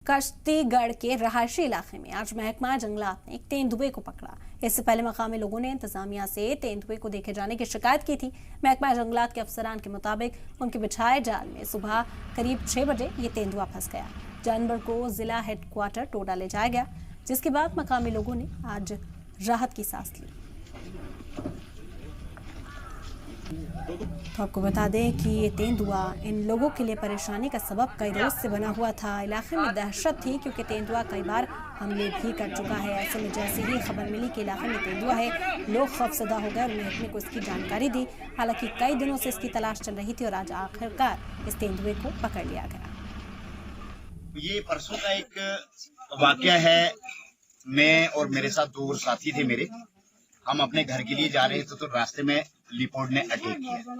कश्तीगढ़ के रहायशी इलाके में आज महकमा जंगलात ने एक तेंदुए को पकड़ा। इससे पहले मकामी लोगों ने इंतजामिया से तेंदुए को देखे जाने की शिकायत की थी। महकमा जंगलात के अफसरान के मुताबिक उनके बिछाए जाल में सुबह करीब 6 बजे ये तेंदुआ फंस गया। जानवर को जिला हेडक्वार्टर टोडा ले जाया गया, जिसके बाद मकामी लोगों ने आज राहत की सांस ली। तो आपको बता दें कि ये तेंदुआ इन लोगों के लिए परेशानी का सबब कई रोज से बना हुआ था। इलाके में दहशत थी क्योंकि तेंदुआ कई बार हमले भी कर चुका है। ऐसे में जैसे ही खबर मिली कि इलाके में तेंदुआ है, लोग खौफजदा हो गए और महकमे को इसकी जानकारी दी। हालांकि कई दिनों से इसकी तलाश चल रही थी और आज आखिरकार इस तेंदुए को पकड़ लिया गया। ये परसों का एक वाकया है। मैं और मेरे साथ 2 साथी थे मेरे, हम अपने घर के लिए जा रहे थे तो रास्ते में लिपोर्ड ने अटैक किया।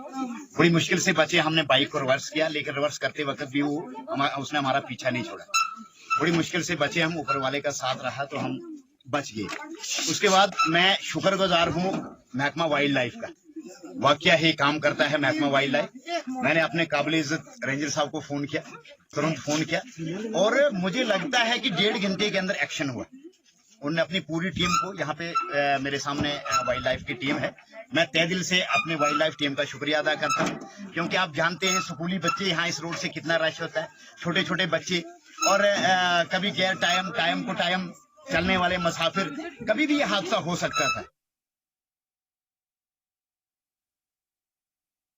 बड़ी मुश्किल से बचे। हमने बाइक को रिवर्स किया, लेकिन रिवर्स करते वक्त भी उसने हमारा पीछा नहीं छोड़ा। बड़ी मुश्किल से बचे हम, ऊपर वाले का साथ रहा तो हम बच गए। उसके बाद मैं शुक्रगुजार हूँ महकमा वाइल्ड लाइफ का। वाकया ही काम करता है महकमा वाइल्ड लाइफ। मैंने अपने काबिल इज्जत रेंजर साहब को फोन किया, तुरंत फोन किया और मुझे लगता है कि 1.5 घंटे के अंदर एक्शन हुआ। उन्होंने अपनी पूरी टीम को, यहाँ पे मेरे सामने वाइल्ड लाइफ की टीम है, मैं तहे दिल से अपने वाइल्ड लाइफ टीम का शुक्रिया अदा करता हूँ, क्योंकि आप जानते हैं स्कूली बच्चे यहाँ इस रोड से कितना रश होता है, छोटे छोटे बच्चे और कभी गैर टाइम को टाइम चलने वाले मुसाफिर, कभी भी ये हादसा हो सकता था।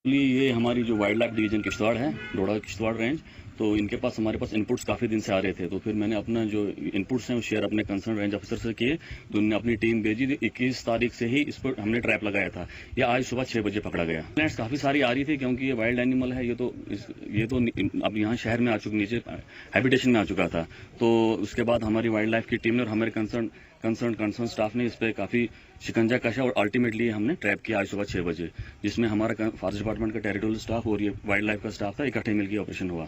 ये हमारी जो वाइल्ड लाइफ डिवीजन किश्तवाड़ है, डोडा किश्तवाड़ रेंज, तो इनके पास हमारे पास इनपुट्स काफ़ी दिन से आ रहे थे। तो फिर मैंने अपना जो इनपुट्स हैं वो शेयर अपने कंसर्न रेंज ऑफिसर से किए, तो उन्होंने अपनी टीम भेजी। 21 तारीख से ही इस पर हमने ट्रैप लगाया था। ये आज सुबह 6 बजे पकड़ा गया। प्लांट्स काफ़ी सारी आ रही थी क्योंकि ये वाइल्ड एनिमल है। ये तो अब यहाँ शहर में आ चुका, नीचे हैबिटेशन में आ चुका था। तो उसके बाद हमारी वाइल्ड लाइफ की टीम ने और हमारे कंसर्न स्टाफ ने इस पर काफ़ी शिकंजा कसा और अल्टीमेटली हमने ट्रैप किया आज सुबह 6 बजे, जिसमें हमारा फॉरेस्ट डिपार्टमेंट का टेरिटोरियल स्टाफ और ये वाइल्ड लाइफ का स्टाफ था, इकट्ठे मिलकर ऑपरेशन हुआ।